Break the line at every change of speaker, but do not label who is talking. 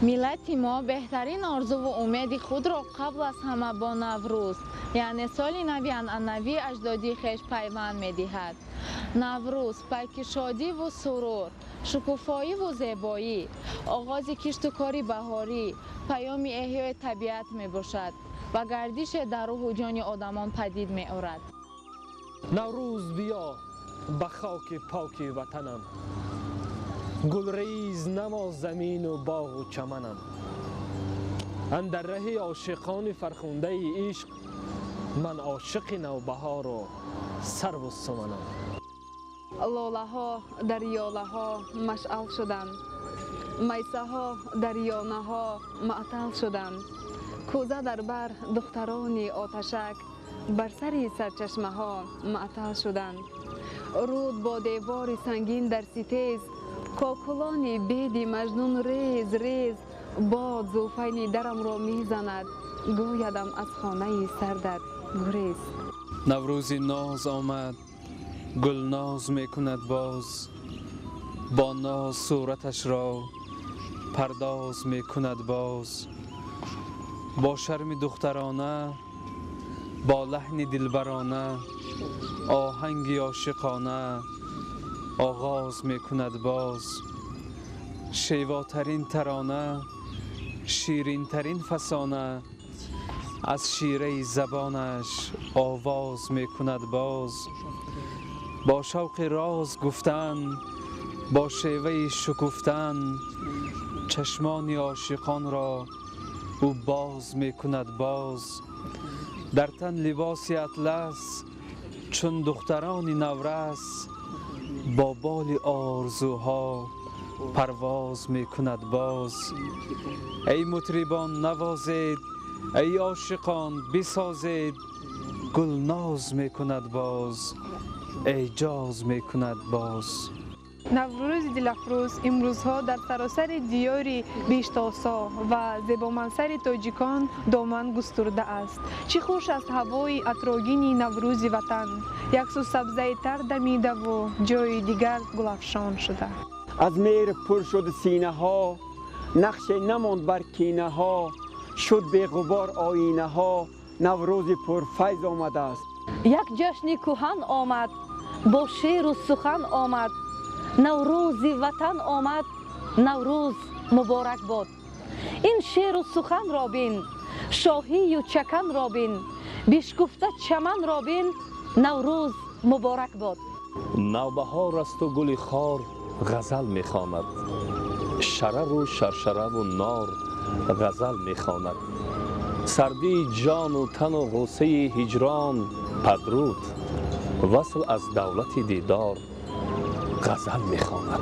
ملت ما بهترین آرزو و امید خود را قبل از همه با نوروز یعنی سال نوی عنعنوی اجدادی خویش پیوند می‌دهد. نوروز پیک شادی و سرور، شکوفایی و زیبایی، آغاز کشت و کاری بهاری، پیام احیای طبیعت میباشد و گردش در روح و جان آدمان پدید می‌آورد.
نوروز بیا به خاک پاک وطنم، گلریز نما زمین و باغ و چمنم. اندر ره عاشقان فرخنده عشق، من عاشق نوبهار و سرو و سمنم.
لاله ها دریاله ها مشعل شدند، میسه ها دریانه ها معطل شدند. کوزه در بر دختران آتشک، بر سر سرچشمه ها معطل شدند. رود با دیوار سنگین در ستیز، کاکلان بید مجنون ریز ریز. باد زلفین درم را میزند، گویدم از خانه سردت گریز.
نوروز ناز آمد، گل ناز میکند باز، با ناز صورتش را پرداز میکند باز. با شرم دخترانه، با لحن دلبرانه، آهنگ عاشقانه آغاز میکند باز. شیواترین ترانه، شیرین ترین فسانه، از شیره زبانش آواز میکند باز. با شوق راز گفتن، با شیوه شکفتن، چشمان عاشقان را او باز میکند باز. در تن لباس اطلس، چون دختران نورس، با بال آرزوها پرواز میکند باز. ای مطربان نوازید، ای عاشقان بسازید، گل ناز میکند باز، اعجاز میکند باز.
نوروز دلافروز امروزها در سراسر دیار بیشتاسا و زیبامنظر تاجیکان دامن گسترده است. چه خوش است هوای عطرآگین نوروز وطن، یک سو سبزه تر دمیده و جای دیگر گلفشان شده.
از مهر پر شد سینه ها، نقش نماند بر کینه ها. شد به غبار آینه ها، نوروز پرفیض آمده است.
یک جشن کهن آمد، با شعر و سخن آمد. نوروز وطن آمد، نوروز مبارک باد. این شعر و سخن را بین، شاهی و چکن را بین، بشکفته چمن را بین، نوروز مبارک باد.
نوبهار است و گل خار غزل میخواند، شرر و شرشره و نار غزل میخواند. سردی جان و تن و غصه هجران پدرود، وصل از دولت دیدار غزل میخواند.